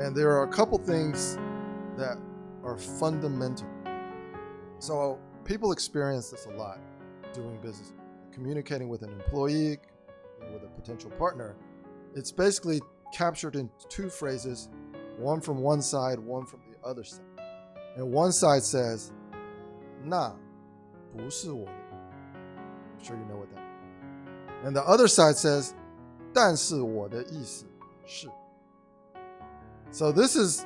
And there are a couple things that are fundamental. So people experience this a lot doing business, communicating with an employee, with a potential partner. It's basically captured in two phrases, one from one side, one from the other side. And one side says, 那不是我的. I'm sure you know what that means. And the other side says, 但是我的意思是. So this is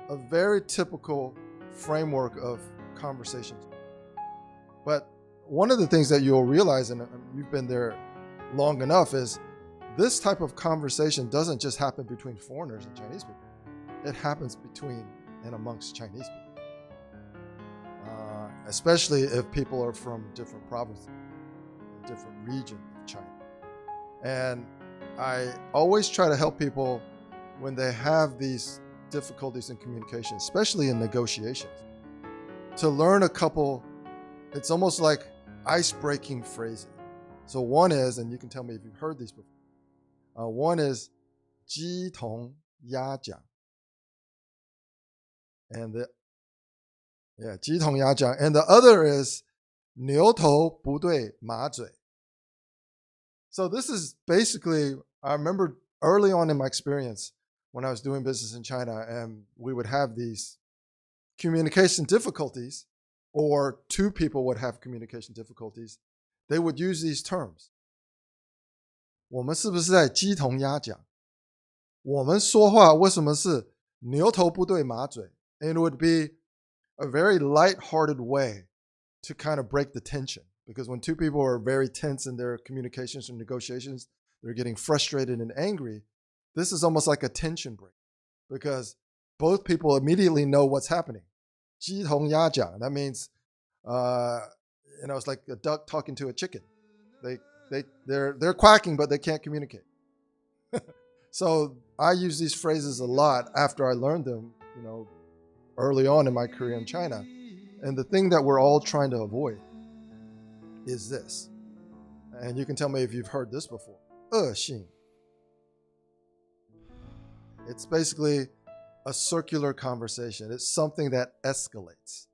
a very typical framework of conversations. But one of the things that you'll realize, and you've been there long enough, is this type of conversation doesn't just happen between foreigners and Chinese people. It happens between and amongst Chinese people, especially if people are from different provinces, different regions of China. And I always try to help people when they have these difficulties in communication, especially in negotiations, to learn a couple, it's almost like ice-breaking phrases. So one is, and you can tell me if you've heard these before, one is 鸡同鸭讲. And the 鸡同鸭讲. And the other is 牛头不对马嘴. So this is basically, I remember early on in my experience when I was doing business in China, and we would have these communication difficulties, or two people would have communication difficulties, they would use these terms. 我们是不是在鸡同鸭讲? 我们说话为什么是牛头不对马嘴? And it would be a very light-hearted way to kind of break the tension. Because when two people are very tense in their communications and negotiations, they're getting frustrated and angry, this is almost like a tension break. Because both people immediately know what's happening. 鸡同鸭讲, that means, it's like a duck talking to a chicken. They're quacking, but they can't communicate. So I use these phrases a lot after I learned them, early on in my career in China. And the thing that we're all trying to avoid is this. And you can tell me if you've heard this before. 恶性. It's basically a circular conversation. It's something that escalates.